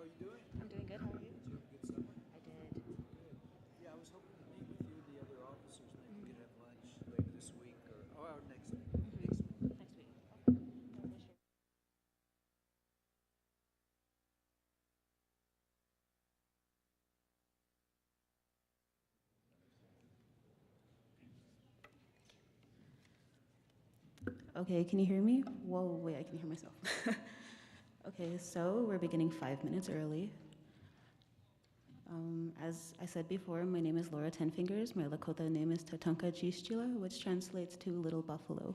are you doing? I'm doing good. How are you? Did you have a good summer? I did. Good. Yeah, I was hoping to meet with you and the other officers. Maybe we could have lunch later this week or next week. Next week. Next week. Okay. No issue. Okay, can you hear me? Whoa, wait, I can hear myself. Okay, so we're beginning 5 minutes early. As I said before, my name is Laura Tenfingers. My Lakota name is Tatanka Jishchila, which translates to Little Buffalo.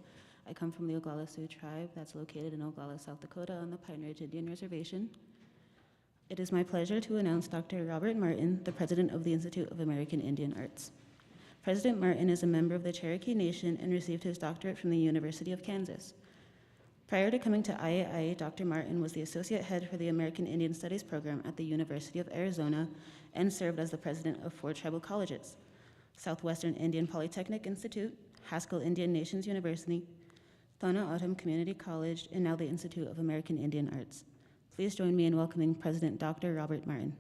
I come from the Oglala Sioux tribe that's located in Oglala, South Dakota on the Pine Ridge Indian Reservation. It is my pleasure to announce Dr. Robert Martin, the president of the Institute of American Indian Arts. President Martin is a member of the Cherokee Nation and received his doctorate from the University of Kansas. Prior to coming to IAIA, Dr. Martin was the associate head for the American Indian Studies program at the University of Arizona and served as the president of 4 tribal colleges: Southwestern Indian Polytechnic Institute, Haskell Indian Nations University, Thana Autumn Community College, and now the Institute of American Indian Arts. Please join me in welcoming President Dr. Robert Martin.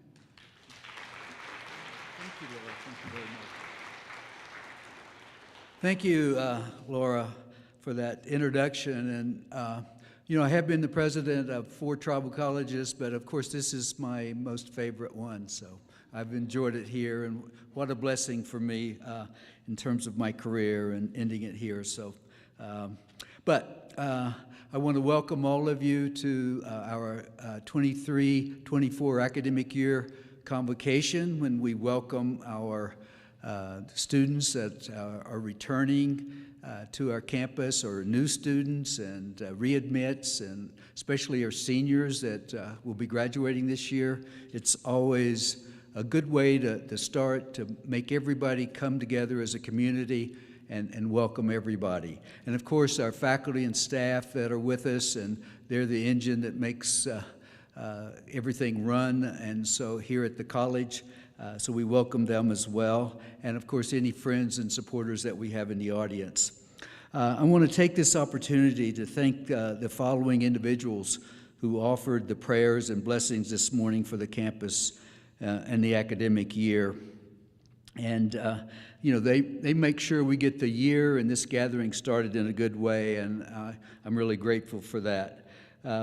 Thank you, Laura. Thank you very much. Thank you, Laura, for that introduction. And, I have been the president of 4 tribal colleges, but of course this is my most favorite one. So I've enjoyed it here, and what a blessing for me in terms of my career and ending it here. So, I want to welcome all of you to our 23-24 academic year convocation, when we welcome our students that are returning to our campus, or new students and readmits, and especially our seniors that will be graduating this year. It's always a good way to start, to make everybody come together as a community and welcome everybody. And of course, our faculty and staff that are with us, and they're the engine that makes everything run, and so here at the college, so we welcome them as well, and of course any friends and supporters that we have in the audience. I want to take this opportunity to thank the following individuals who offered the prayers and blessings this morning for the campus and the academic year. And they make sure we get the year and this gathering started in a good way, and I'm really grateful for that.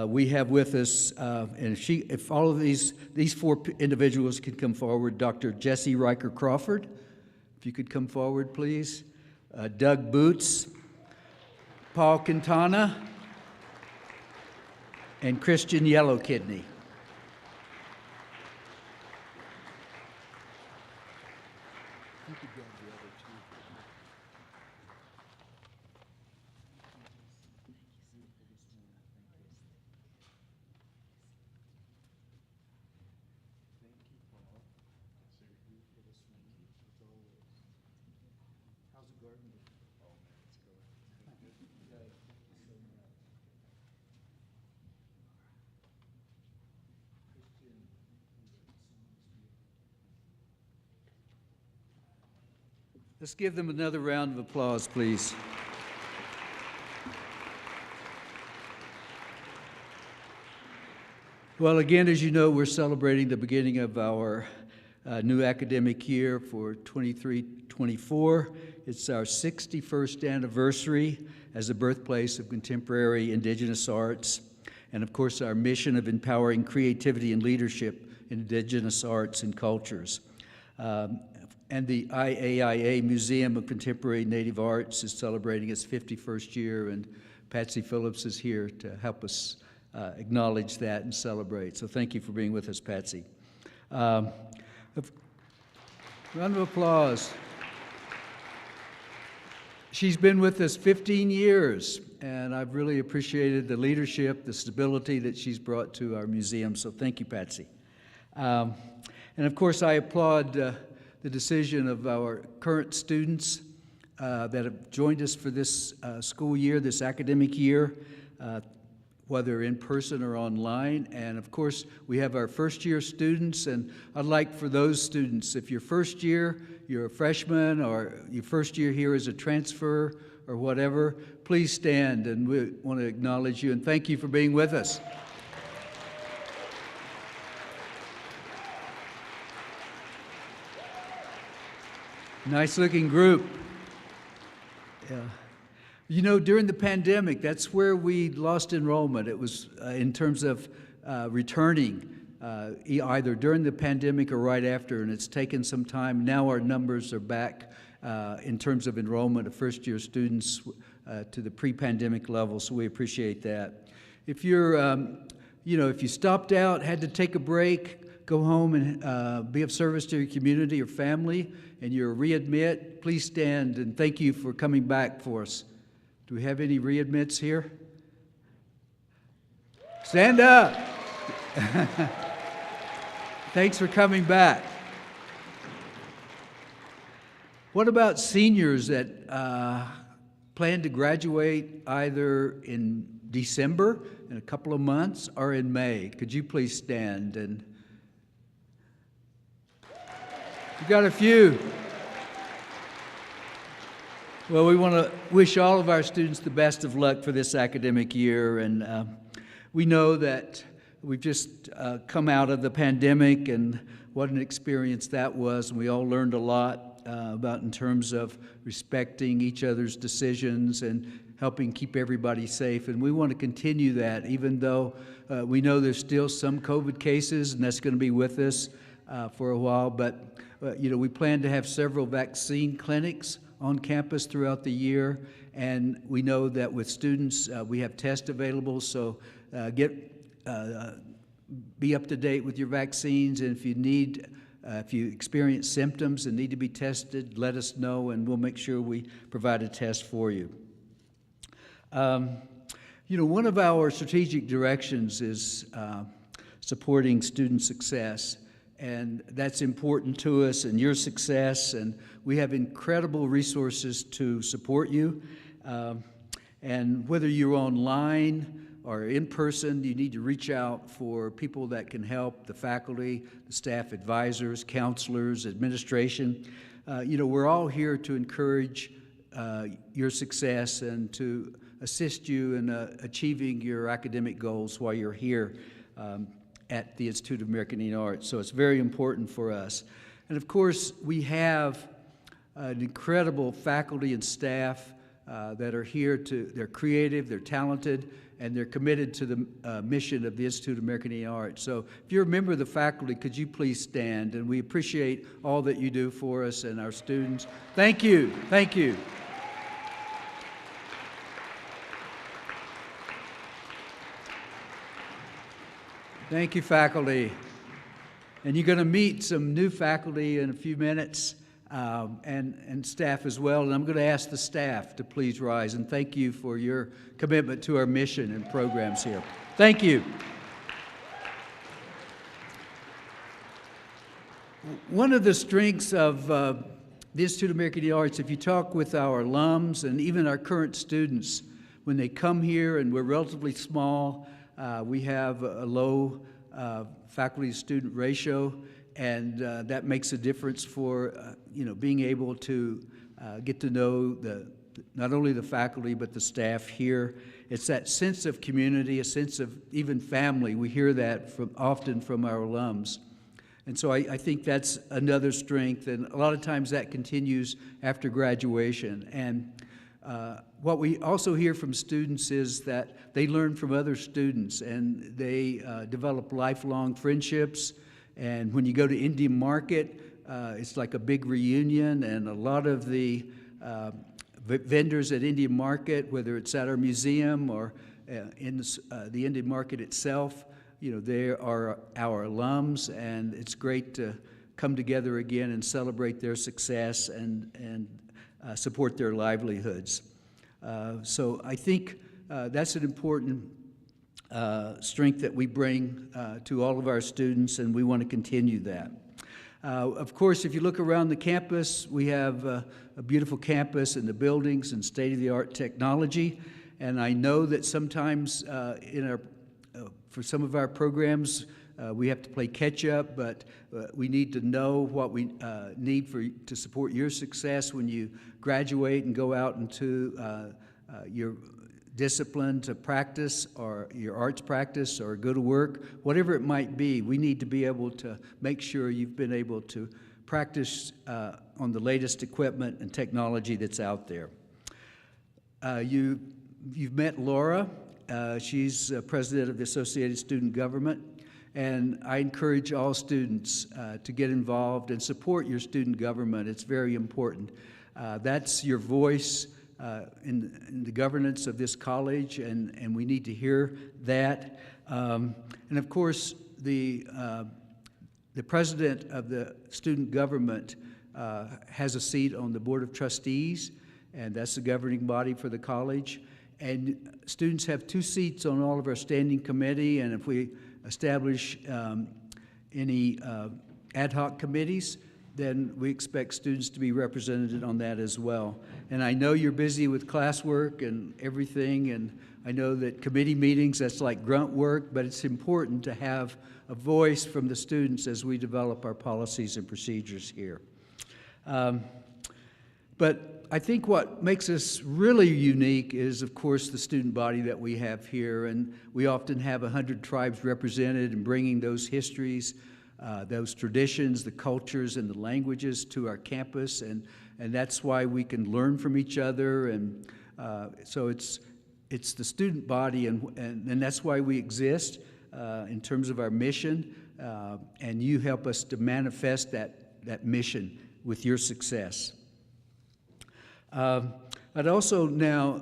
We have with us, and if all of these 4 individuals could come forward, Dr. Jessie Ryker-Crawford, if you could come forward, please. Doug Boots, Paul Quintana, and Christian Yellow Kidney. Let's give them another round of applause, please. Well, again, as you know, we're celebrating the beginning of our new academic year for 23-24. It's our 61st anniversary as the birthplace of contemporary indigenous arts, and of course our mission of empowering creativity and leadership in indigenous arts and cultures. And the IAIA Museum of Contemporary Native Arts is celebrating its 51st year, and Patsy Phillips is here to help us acknowledge that and celebrate. So thank you for being with us, Patsy. Round of applause. She's been with us 15 years, and I've really appreciated the leadership, the stability that she's brought to our museum, so thank you, Patsy. And of course, I applaud the decision of our current students that have joined us for this school year, this academic year, whether in person or online. And of course, we have our first year students, and I'd like for those students, if you're first year, you're a freshman, or your first year here as a transfer or whatever, please stand, and we want to acknowledge you and thank you for being with us. Nice looking group. Yeah. You know, during the pandemic, that's where we lost enrollment. It was in terms of returning either during the pandemic or right after, and it's taken some time. Now our numbers are back in terms of enrollment of first-year students to the pre-pandemic level, so we appreciate that. If you're, if you stopped out, had to take a break, go home and be of service to your community or family, and you're readmit, please stand and thank you for coming back for us. Do we have any readmits here? Stand up. Thanks for coming back. What about seniors that plan to graduate either in December, in a couple of months, or in May? Could you please stand? And we got a few. Well, we want to wish all of our students the best of luck for this academic year, and we know that we've just come out of the pandemic and what an experience that was, and we all learned a lot about in terms of respecting each other's decisions and helping keep everybody safe, and we want to continue that even though we know there's still some COVID cases, and that's going to be with us for a while, but we plan to have several vaccine clinics on campus throughout the year, and we know that with students we have tests available, so be up to date with your vaccines, and if you experience symptoms and need to be tested, let us know, and we'll make sure we provide a test for you. One of our strategic directions is supporting student success, and that's important to us and your success, and we have incredible resources to support you. And whether you're online or in person, you need to reach out for people that can help, the faculty, the staff advisors, counselors, administration. We're all here to encourage your success and to assist you in achieving your academic goals while you're here at the Institute of American Indian Arts. So it's very important for us. And of course, we have an incredible faculty and staff that are here they're creative, they're talented, and they're committed to the mission of the Institute of American Indian Arts. So if you're a member of the faculty, could you please stand? And we appreciate all that you do for us and our students. Thank you. Thank you. Thank you, faculty. And you're going to meet some new faculty in a few minutes, and staff as well. And I'm going to ask the staff to please rise, and thank you for your commitment to our mission and programs here. Thank you. One of the strengths of the Institute of American Indian Arts, if you talk with our alums and even our current students, when they come here, and we're relatively small, we have a low faculty-to-student ratio, and that makes a difference for being able to get to know not only the faculty but the staff here. It's that sense of community, a sense of even family. We hear that often from our alums. And so I think that's another strength, and a lot of times that continues after graduation. And what we also hear from students is that they learn from other students, and they develop lifelong friendships. And when you go to Indian Market, it's like a big reunion, and a lot of the vendors at Indian Market, whether it's at our museum or in the Indian Market itself, they are our alums, and it's great to come together again and celebrate their success and support their livelihoods. So I think that's an important strength that we bring to all of our students, and we want to continue that. Of course, if you look around the campus, we have a beautiful campus and the buildings and state-of-the-art technology, and I know that sometimes for some of our programs, we have to play catch-up, but we need to know what we need to support your success when you graduate and go out into your discipline to practice, or your arts practice, or go to work, whatever it might be. We need to be able to make sure you've been able to practice on the latest equipment and technology that's out there. You've met Laura. She's president of the Associated Student Government, and I encourage all students to get involved and support your student government. It's very important. That's your voice in the governance of this college, and we need to hear that. And of course, the president of the student government has a seat on the Board of Trustees, and that's the governing body for the college. And students have 2 seats on all of our standing committee, and if we establish any ad hoc committees, then we expect students to be represented on that as well. And I know you're busy with classwork and everything, and I know that committee meetings, that's like grunt work, but it's important to have a voice from the students as we develop our policies and procedures here. But I think what makes us really unique is, of course, the student body that we have here, and we often have 100 tribes represented and bringing those histories, those traditions, the cultures, and the languages to our campus, and that's why we can learn from each other, and so it's the student body, and that's why we exist in terms of our mission, and you help us to manifest that mission with your success. I'd also now,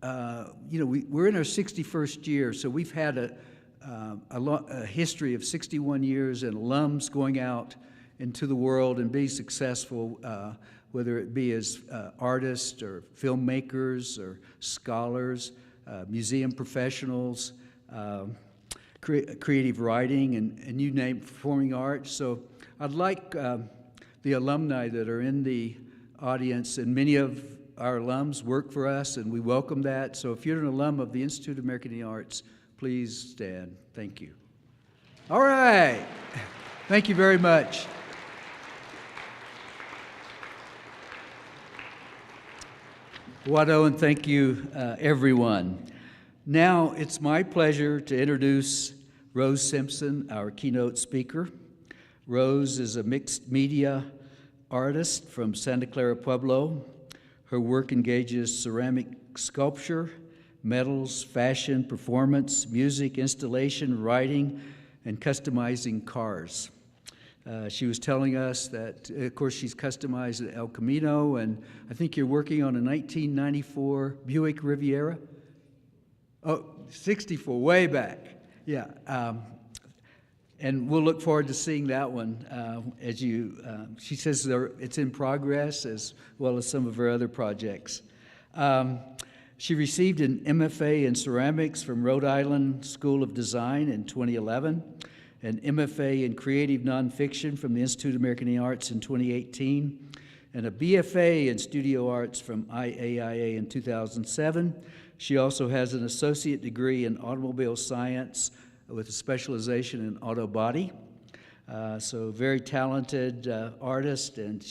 we're in our 61st year, so we've had a history of 61 years and alums going out into the world and being successful, whether it be as artists or filmmakers or scholars, museum professionals, creative writing, and you name performing arts. So I'd like the alumni that are in the audience, and many of our alums work for us, and we welcome that. So if you're an alum of the Institute of American Arts, please stand. Thank you. All right. Thank you very much. Wado, and thank you, everyone. Now it's my pleasure to introduce Rose Simpson, our keynote speaker. Rose is a mixed media artist from Santa Clara Pueblo. Her work engages ceramic sculpture, metals, fashion, performance, music, installation, writing, and customizing cars. She was telling us that, of course, she's customized El Camino, and I think you're working on a 1994 Buick Riviera? Oh, 64, way back. Yeah. And we'll look forward to seeing that one as she says it's in progress, as well as some of her other projects. She received an MFA in ceramics from Rhode Island School of Design in 2011, an MFA in creative nonfiction from the Institute of American Arts in 2018, and a BFA in studio arts from IAIA in 2007. She also has an associate degree in automobile science with a specialization in auto body. So very talented artist, and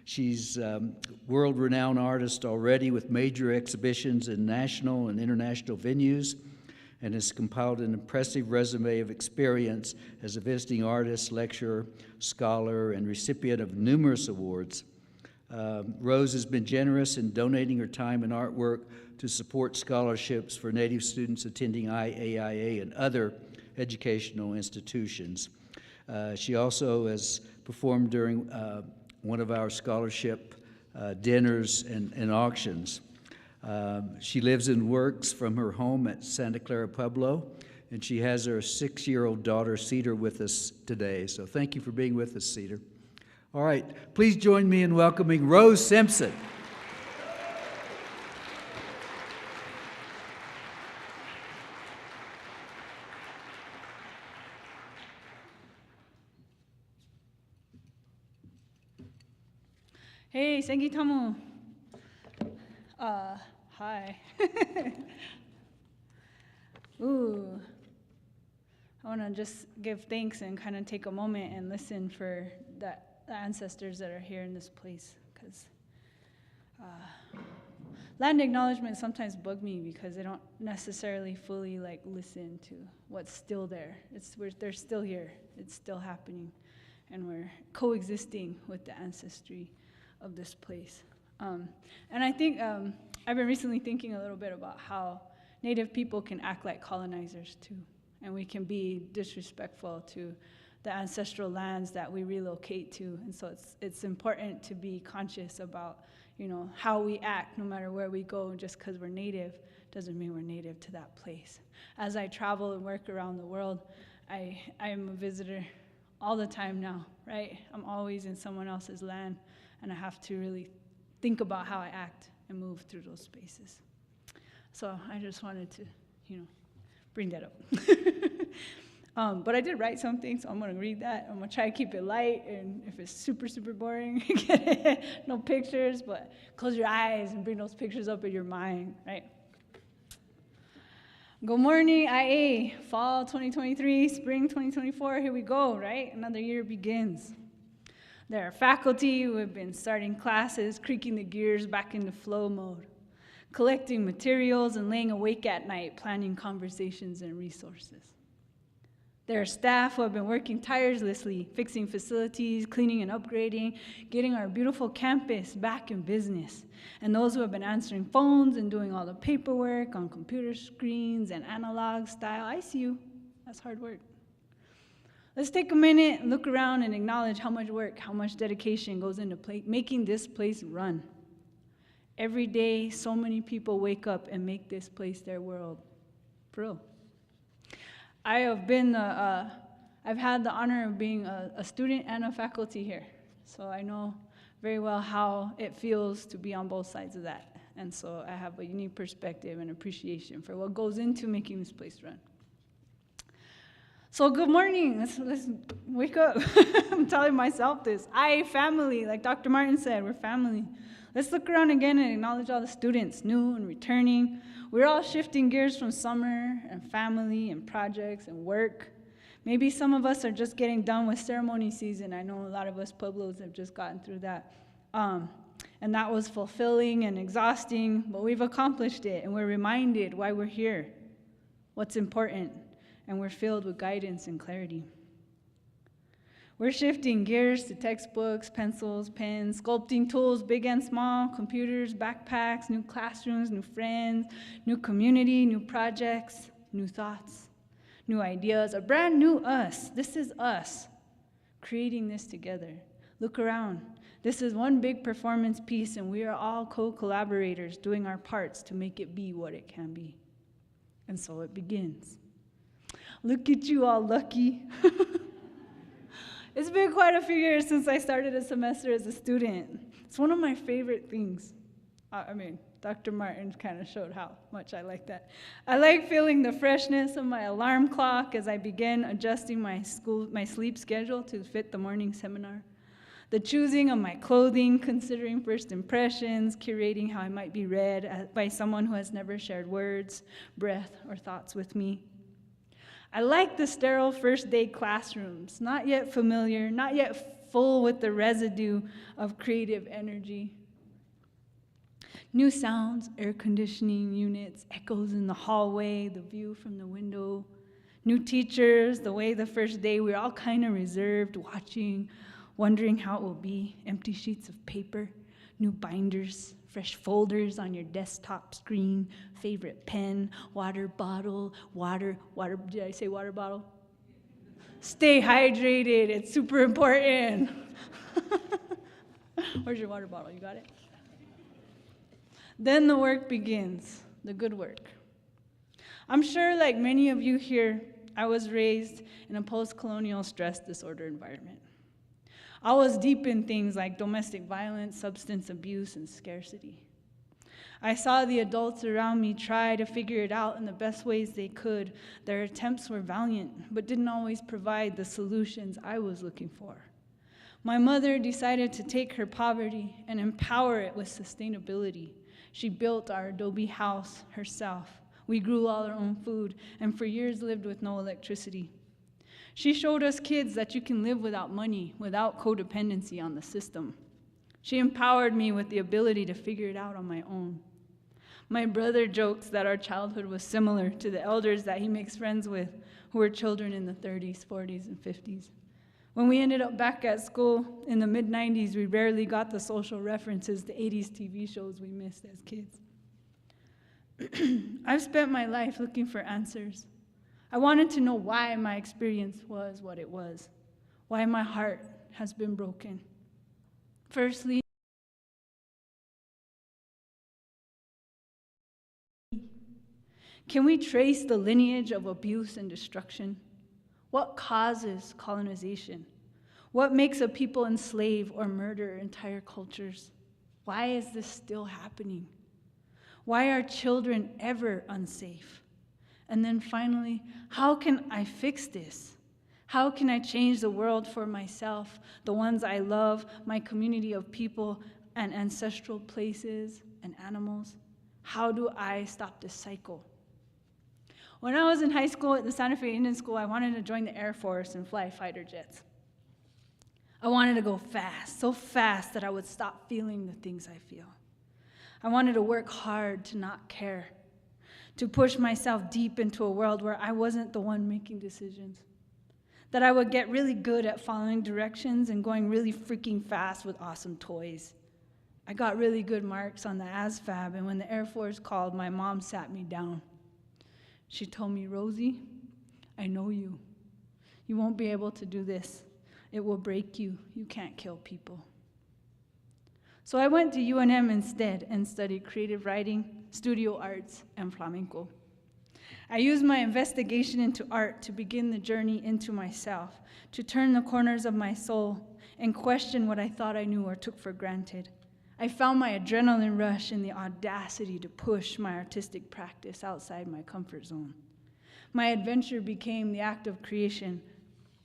she's world-renowned artist already with major exhibitions in national and international venues, and has compiled an impressive resume of experience as a visiting artist, lecturer, scholar, and recipient of numerous awards. Rose has been generous in donating her time and artwork to support scholarships for Native students attending IAIA and other educational institutions. She also has performed during one of our scholarship dinners and auctions. She lives and works from her home at Santa Clara Pueblo, and she has her 6-year-old daughter, Cedar, with us today. So thank you for being with us, Cedar. All right, please join me in welcoming Rose Simpson. Hey, Sengi Tamu. Hi. Ooh. I want to just give thanks and kind of take a moment and listen for the ancestors that are here in this place, because land acknowledgements sometimes bug me because they don't necessarily fully listen to what's still there. They're still here. It's still happening. and we're coexisting with the ancestry of this place. And I think I've been recently thinking a little bit about how Native people can act like colonizers too, and we can be disrespectful to the ancestral lands that we relocate to. And so it's important to be conscious about, how we act no matter where we go. Just because we're Native doesn't mean we're native to that place. As I travel and work around the world, I am a visitor all the time now, right? I'm always in someone else's land, and I have to really think about how I act and move through those spaces. So I just wanted to, bring that up. But I did write something, so I'm going to read that. I'm going to try to keep it light, and if it's super, super boring, no pictures, but close your eyes and bring those pictures up in your mind, right? Good morning, IA. Fall 2023, spring 2024, here we go, right? Another year begins. There are faculty who have been starting classes, creaking the gears back into flow mode, collecting materials and laying awake at night, planning conversations and resources. There are staff who have been working tirelessly, fixing facilities, cleaning and upgrading, getting our beautiful campus back in business. And those who have been answering phones and doing all the paperwork on computer screens and analog style. I see you. That's hard work. Let's take a minute, look around, and acknowledge how much work, how much dedication goes into making this place run. Every day, so many people wake up and make this place their world. For real. I've had the honor of being a student and a faculty here. So I know very well how it feels to be on both sides of that. And so I have a unique perspective and appreciation for what goes into making this place run. So good morning, let's wake up. I'm telling myself this. Family, like Dr. Martin said, we're family. Let's look around again and acknowledge all the students, new and returning. We're all shifting gears from summer and family and projects and work. Maybe some of us are just getting done with ceremony season. I know a lot of us Pueblos have just gotten through that. And that was fulfilling and exhausting, but we've accomplished it, and we're reminded why we're here, what's important, and we're filled with guidance and clarity. We're shifting gears to textbooks, pencils, pens, sculpting tools, big and small, computers, backpacks, new classrooms, new friends, new community, new projects, new thoughts, new ideas, a brand new us. This is us creating this together. Look around. This is one big performance piece, and we are all co-collaborators doing our parts to make it be what it can be. And so it begins. Look at you all lucky. It's been quite a few years since I started a semester as a student. It's one of my favorite things. Dr. Martin kind of showed how much I like that. I like feeling the freshness of my alarm clock as I begin adjusting my sleep schedule to fit the morning seminar. The choosing of my clothing, considering first impressions, curating how I might be read by someone who has never shared words, breath, or thoughts with me. I like the sterile first day classrooms, not yet familiar, not yet full with the residue of creative energy. New sounds, air conditioning units, echoes in the hallway, the view from the window. New teachers, the way the first day we were all kind of reserved, watching, wondering how it will be. Empty sheets of paper, new binders, fresh folders on your desktop screen, favorite pen, water bottle, water, did I say water bottle? Stay hydrated, it's super important. Where's your water bottle, you got it? Then the work begins, the good work. I'm sure like many of you here, I was raised in a post-colonial stress disorder environment. I was deep in things like domestic violence, substance abuse, and scarcity. I saw the adults around me try to figure it out in the best ways they could. Their attempts were valiant, but didn't always provide the solutions I was looking for. My mother decided to take her poverty and empower it with sustainability. She built our adobe house herself. We grew all our own food, and for years lived with no electricity. She showed us kids that you can live without money, without codependency on the system. She empowered me with the ability to figure it out on my own. My brother jokes that our childhood was similar to the elders that he makes friends with, who were children in the 30s, 40s, and 50s. When we ended up back at school in the mid-90s, we rarely got the social references to 80s TV shows we missed as kids. I've spent my life looking for answers. I wanted to know why my experience was what it was, why my heart has been broken. Firstly, can we trace the lineage of abuse and destruction? What causes colonization? What makes a people enslave or murder entire cultures? Why is this still happening? Why are children ever unsafe? And then finally, how can I fix this? How can I change the world for myself, the ones I love, my community of people and ancestral places and animals? How do I stop this cycle? When I was in high school at the Santa Fe Indian School, I wanted to join the Air Force and fly fighter jets. I wanted to go fast, so fast that I would stop feeling the things I feel. I wanted to work hard to not care, to push myself deep into a world where I wasn't the one making decisions, that I would get really good at following directions and going really freaking fast with awesome toys. I got really good marks on the ASVAB, and when the Air Force called, my mom sat me down. She told me, Rosie, I know you. You won't be able to do this. It will break you. You can't kill people. So I went to UNM instead and studied creative writing, studio arts, and flamenco. I used my investigation into art to begin the journey into myself, to turn the corners of my soul and question what I thought I knew or took for granted. I found my adrenaline rush in the audacity to push my artistic practice outside my comfort zone. My adventure became the act of creation.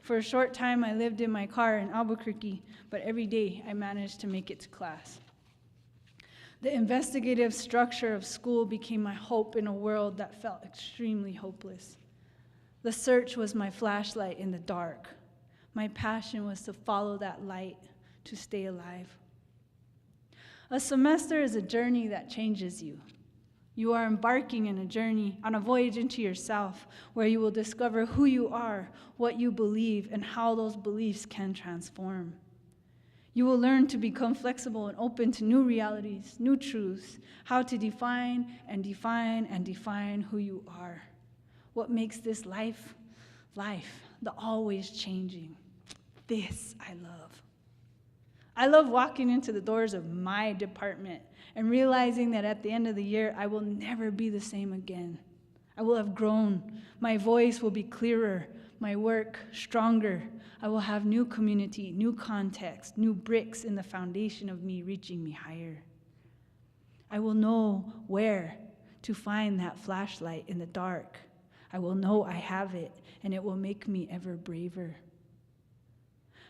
For a short time, I lived in my car in Albuquerque, but every day I managed to make it to class. The investigative structure of school became my hope in a world that felt extremely hopeless. The search was my flashlight in the dark. My passion was to follow that light, to stay alive. A semester is a journey that changes you. You are embarking in a journey, on a voyage into yourself, where you will discover who you are, what you believe, and how those beliefs can transform. You will learn to become flexible and open to new realities, new truths, how to define and define and define who you are. What makes this life, the always changing. This I love. I love walking into the doors of my department and realizing that at the end of the year, I will never be the same again. I will have grown. My voice will be clearer, my work stronger. I will have new community, new context, new bricks in the foundation of me reaching me higher. I will know where to find that flashlight in the dark. I will know I have it, and it will make me ever braver.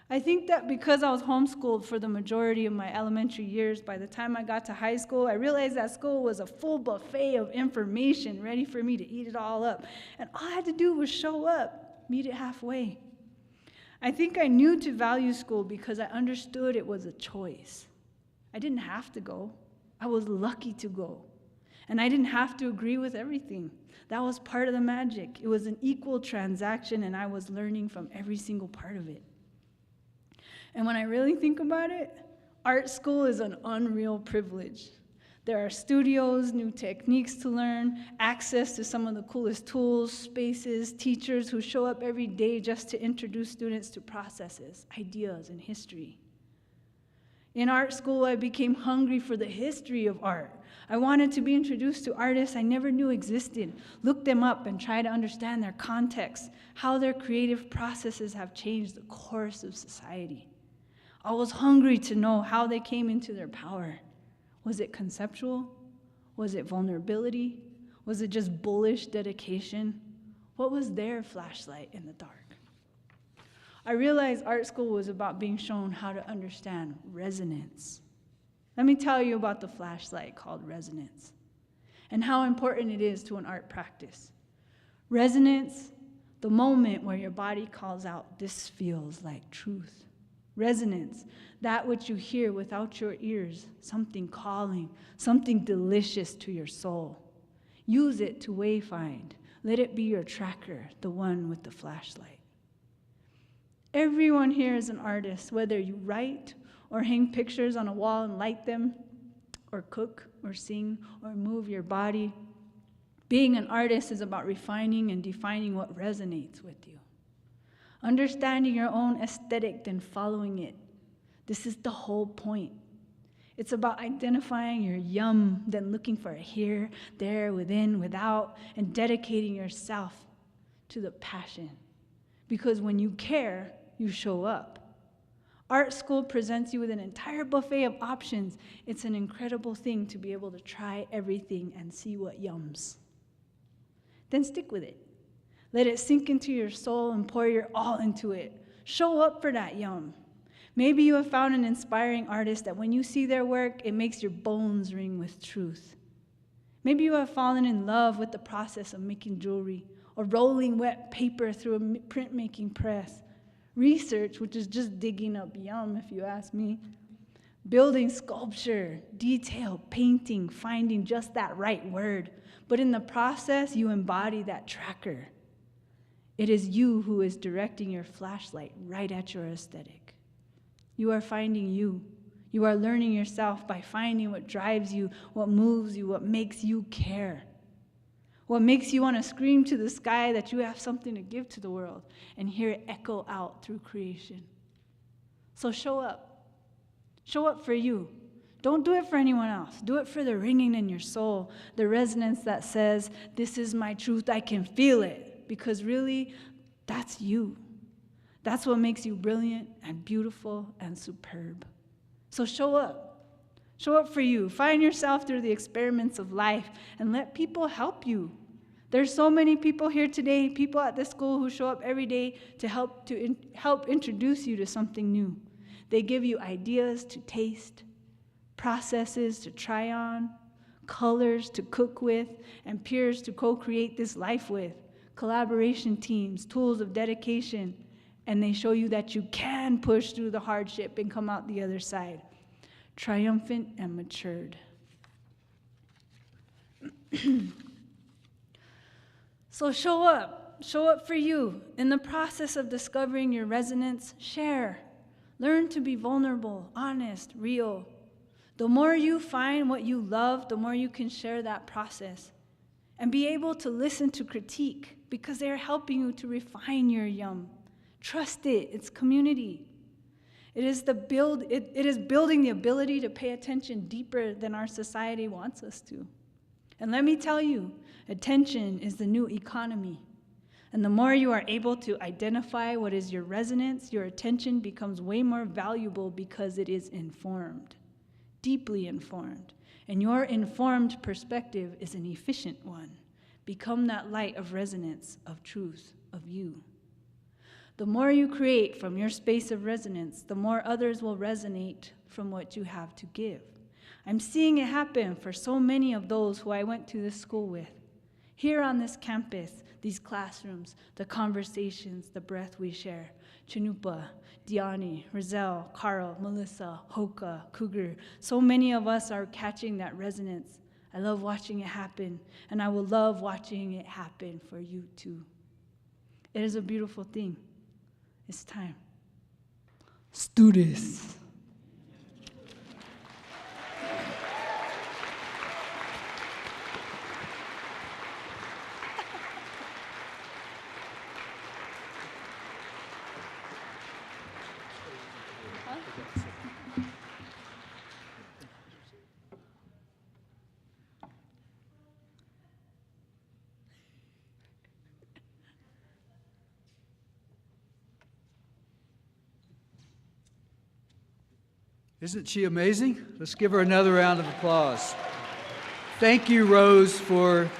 I think that because I was homeschooled for the majority of my elementary years, by the time I got to high school, I realized that school was a full buffet of information ready for me to eat it all up. And all I had to do was show up, meet it halfway. I think I knew to value school because I understood it was a choice. I didn't have to go. I was lucky to go. And I didn't have to agree with everything. That was part of the magic. It was an equal transaction, and I was learning from every single part of it. And when I really think about it, art school is an unreal privilege. There are studios, new techniques to learn, access to some of the coolest tools, spaces, teachers who show up every day just to introduce students to processes, ideas, and history. In art school, I became hungry for the history of art. I wanted to be introduced to artists I never knew existed, look them up and try to understand their context, how their creative processes have changed the course of society. I was hungry to know how they came into their power. Was it conceptual? Was it vulnerability? Was it just bullish dedication? What was their flashlight in the dark? I realized art school was about being shown how to understand resonance. Let me tell you about the flashlight called resonance and how important it is to an art practice. Resonance, the moment where your body calls out, "This feels like truth." Resonance, that which you hear without your ears, something calling, something delicious to your soul. Use it to wayfind. Let it be your tracker, the one with the flashlight. Everyone here is an artist, whether you write or hang pictures on a wall and light them, or cook or sing or move your body. Being an artist is about refining and defining what resonates with you. Understanding your own aesthetic, then following it. This is the whole point. It's about identifying your yum, then looking for a here, there, within, without, and dedicating yourself to the passion. Because when you care, you show up. Art school presents you with an entire buffet of options. It's an incredible thing to be able to try everything and see what yums. Then stick with it. Let it sink into your soul and pour your all into it. Show up for that yum. Maybe you have found an inspiring artist that when you see their work, it makes your bones ring with truth. Maybe you have fallen in love with the process of making jewelry or rolling wet paper through a printmaking press. Research, which is just digging up yum, if you ask me. Building sculpture, detail, painting, finding just that right word. But in the process, you embody that tracker. It is you who is directing your flashlight right at your aesthetic. You are finding you. You are learning yourself by finding what drives you, what moves you, what makes you care. What makes you want to scream to the sky that you have something to give to the world and hear it echo out through creation. So show up. Show up for you. Don't do it for anyone else. Do it for the ringing in your soul, the resonance that says, this is my truth, I can feel it. Because really, that's you. That's what makes you brilliant and beautiful and superb. So show up. Show up for you. Find yourself through the experiments of life and let people help you. There's so many people here today, people at this school who show up every day to help introduce you to something new. They give you ideas to taste, processes to try on, colors to cook with, and peers to co-create this life with, collaboration teams, tools of dedication, and they show you that you can push through the hardship and come out the other side, triumphant and matured. So show up for you. In the process of discovering your resonance, share. Learn to be vulnerable, honest, real. The more you find what you love, the more you can share that process. And be able to listen to critique because they are helping you to refine your yum. Trust it, it's community. It is building the ability to pay attention deeper than our society wants us to. And let me tell you, attention is the new economy. And the more you are able to identify what is your resonance, your attention becomes way more valuable because it is informed, deeply informed. And your informed perspective is an efficient one. Become that light of resonance, of truth, of you. The more you create from your space of resonance, the more others will resonate from what you have to give. I'm seeing it happen for so many of those who I went to this school with. Here on this campus, these classrooms, the conversations, the breath we share. Chinupa, Diani, Rizal, Carl, Melissa, Hoka, Cougar. So many of us are catching that resonance. I love watching it happen, and I will love watching it happen for you too. It is a beautiful thing. It's time. Let's do this. Isn't she amazing? Let's give her another round of applause. Thank you, Rose, for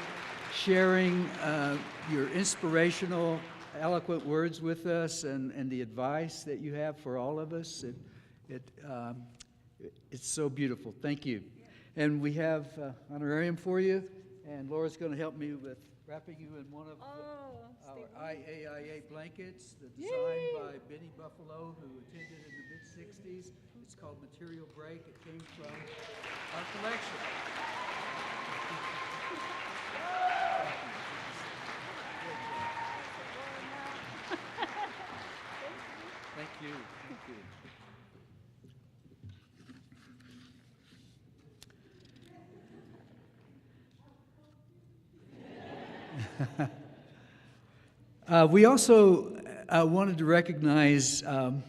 sharing your inspirational, eloquent words with us and the advice that you have for all of us. It's so beautiful. Thank you. And we have honorarium for you, and Laura's going to help me with wrapping you in one of our IAIA blankets, designed by Benny Buffalo, who attended in the mid-'60s. It's called Material Break. It came from our collection. We also wanted to recognize an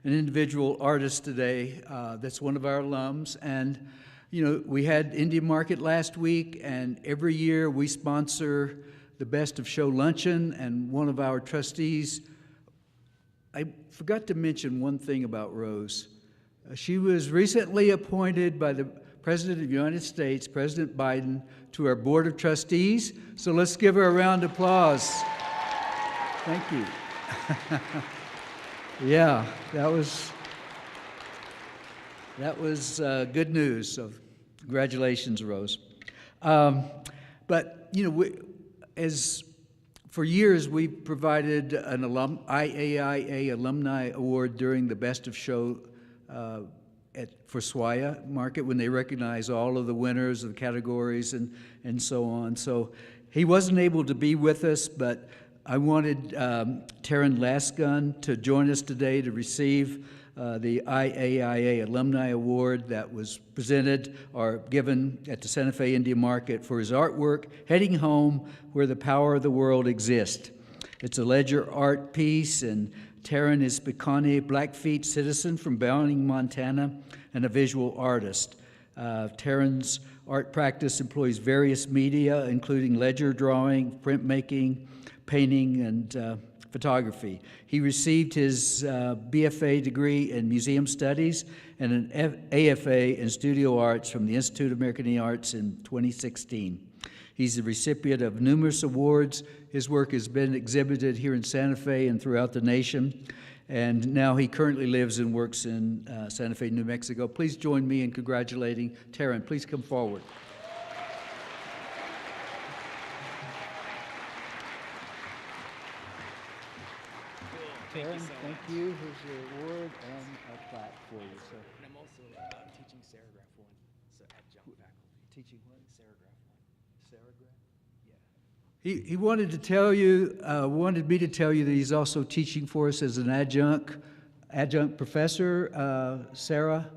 individual artist today that's one of our alums. And, you know, we had Indian Market last week, and every year we sponsor the Best of Show Luncheon, and one of our trustees, I forgot to mention one thing about Rose. She was recently appointed by the President of the United States, President Biden, to our Board of Trustees. So let's give her a round of applause. Thank you. Yeah, that was good news. So congratulations, Rose. But, you know, for years, we provided an IAIA Alumni Award during the Best of Show for SWIA Market, when they recognize all of the winners of the categories and so on. So he wasn't able to be with us, but I wanted Taryn Lasgun to join us today to receive the IAIA Alumni Award that was presented or given at the Santa Fe Indian Market for his artwork, Heading Home Where the Power of the World Exists. It's a ledger art piece, and Taryn is Pecani Blackfeet citizen from Bowling, Montana, and a visual artist. Taryn's art practice employs various media, including ledger drawing, printmaking, painting, and photography. He received his BFA degree in museum studies and an AFA in studio arts from the Institute of American Arts in 2016. He's the recipient of numerous awards. His work has been exhibited here in Santa Fe and throughout the nation. And now he currently lives and works in Santa Fe, New Mexico. Please join me in congratulating Taryn. Please come forward. Taryn, thank you. Here's your award and a plaque for you. So. And I'm also teaching Serigraph 1, so adjunct faculty. Teaching what? Serigraph 1. Serigraph? Yeah. He wanted to tell you, wanted me to tell you that he's also teaching for us as an adjunct professor, Sarah?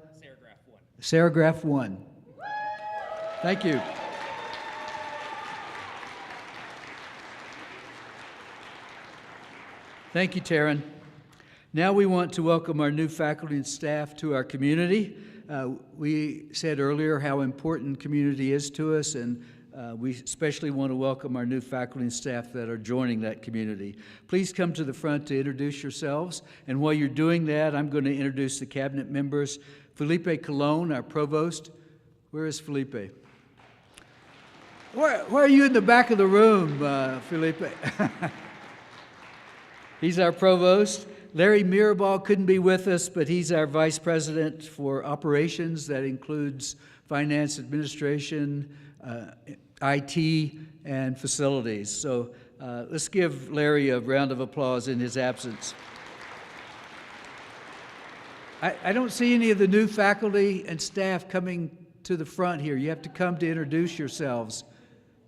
Serigraph 1. Serigraph 1. Thank you. Thank you, Taryn. Now we want to welcome our new faculty and staff to our community. We said earlier how important community is to us, and we especially want to welcome our new faculty and staff that are joining that community. Please come to the front to introduce yourselves, and while you're doing that, I'm going to introduce the cabinet members. Felipe Colon, our provost. Where is Felipe? Where are you in the back of the room, Felipe? He's our provost. Larry Mirabal couldn't be with us, but he's our vice president for operations. That includes finance, administration, IT, and facilities. So let's give Larry a round of applause in his absence. I don't see any of the new faculty and staff coming to the front here. You have to come to introduce yourselves.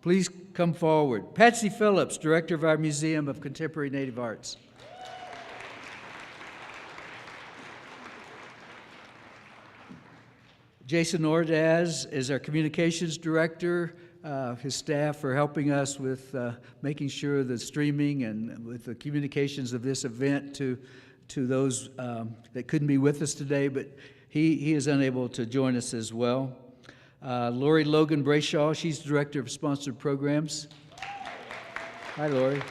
Please come forward. Patsy Phillips, director of our Museum of Contemporary Native Arts. Jason Ordaz is our communications director. His staff are helping us with making sure the streaming and with the communications of this event to those that couldn't be with us today, but he is unable to join us as well. Lori Logan Brayshaw, she's director of sponsored programs. Hi, Lori.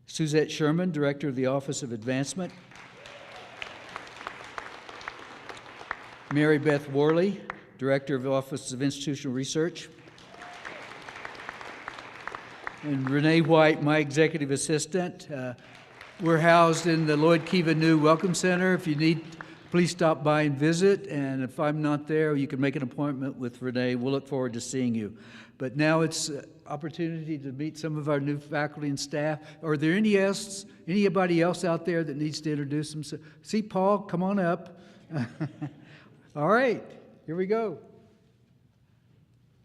Suzette Sherman, director of the Office of Advancement. Mary Beth Worley, director of the Office of Institutional Research. And Renee White, my executive assistant. We're housed in the Lloyd Kiva New Welcome Center. If you need, please stop by and visit. And if I'm not there, you can make an appointment with Renee. We'll look forward to seeing you. But now it's an opportunity to meet some of our new faculty and staff. Are there anybody else out there that needs to introduce themselves? See, Paul, come on up. All right, here we go.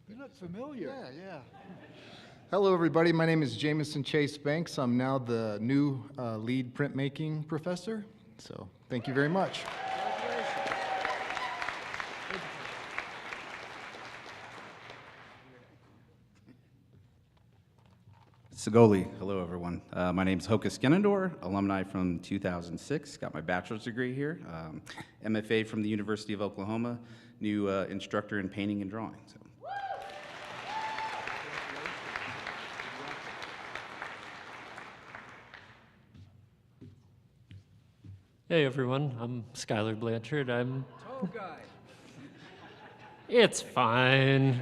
You look familiar. Yeah. Hello, everybody. My name is Jameson Chase Banks. I'm now the new lead printmaking professor. So thank you very much. Sagoli, hello everyone. My name is Hokus Genendor, alumni from 2006. Got my bachelor's degree here. MFA from the University of Oklahoma, new instructor in painting and drawing. So. Hey everyone, I'm Skylar Blanchard. Tall guy. It's fine.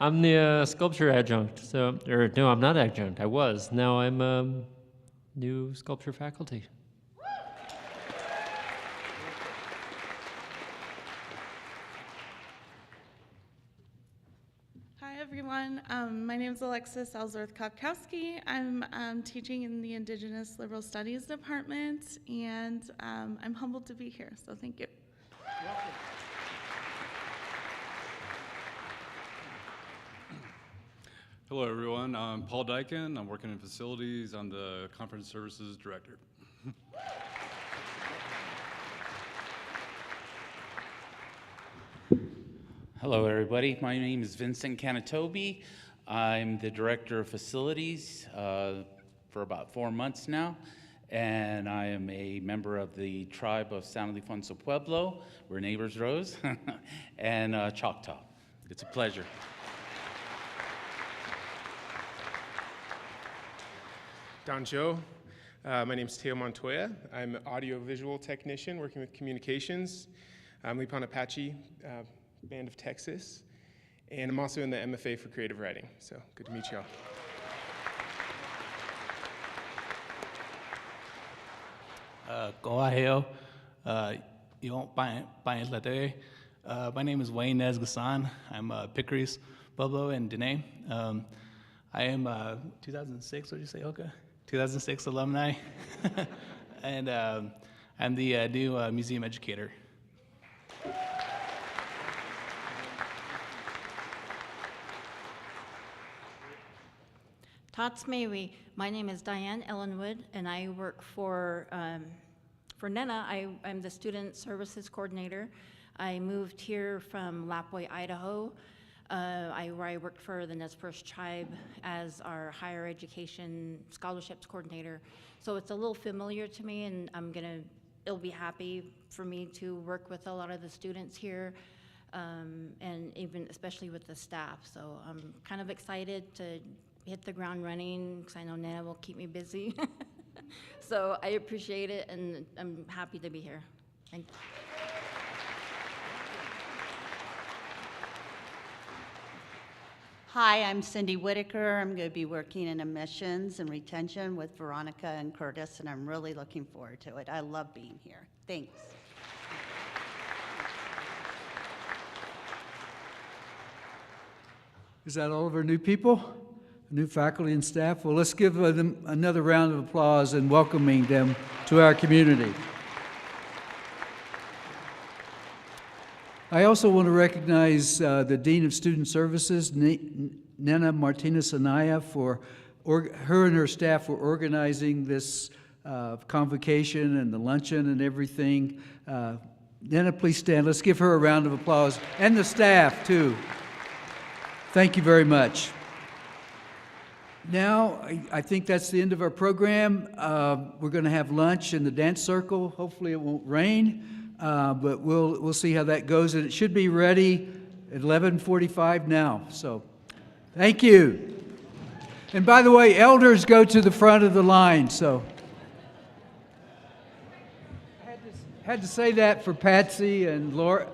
I'm the sculpture adjunct. No, I'm not adjunct. I was. Now I'm new sculpture faculty. Hi everyone, my name is Alexis Ellsworth-Kopkowski. I'm teaching in the Indigenous Liberal Studies Department, and I'm humbled to be here, so thank you. Welcome. Hello everyone, I'm Paul Dyken. I'm working in facilities. I'm the Conference Services Director. Hello, everybody. My name is Vincent Canatobi. I'm the Director of Facilities for about 4 months now, and I am a member of the tribe of San Ildefonso Pueblo. We're neighbors, Rose, and Choctaw. It's a pleasure. Don Joe. My name is Teo Montoya. I'm an audio-visual technician working with communications. I'm Lipan Apache Band of Texas, and I'm also in the MFA for creative writing, so good to meet y'all. My name is Wayne Nesgasan. I'm Pickeries, Pueblo, and Dene. I am 2006, what did you say, Oka? 2006 alumni, and I'm the new museum educator. Tots Maywee. My name is Diane Ellenwood, and I work for NENA. I'm the Student Services Coordinator. I moved here from Lapwai, Idaho, where I worked for the Nez Perce Tribe as our higher education scholarships coordinator. So it's a little familiar to me, and it'll be happy for me to work with a lot of the students here, and even especially with the staff. So I'm kind of excited to hit the ground running, because I know Nana will keep me busy. So I appreciate it, and I'm happy to be here. Thank you. Hi, I'm Cindy Whitaker. I'm going to be working in admissions and retention with Veronica and Curtis, and I'm really looking forward to it. I love being here. Thanks. Is that all of our new people? New faculty and staff? Well, let's give them another round of applause in welcoming them to our community. I also want to recognize the Dean of Student Services, Nena Martinez Anaya, for her and her staff for organizing this convocation and the luncheon and everything. Nena, please stand. Let's give her a round of applause, and the staff, too. Thank you very much. Now, I think that's the end of our program. We're going to have lunch in the dance circle. Hopefully it won't rain, but we'll see how that goes. And it should be ready at 11:45 now. So thank you. And by the way, elders go to the front of the line. So had to say that for Patsy and Lori.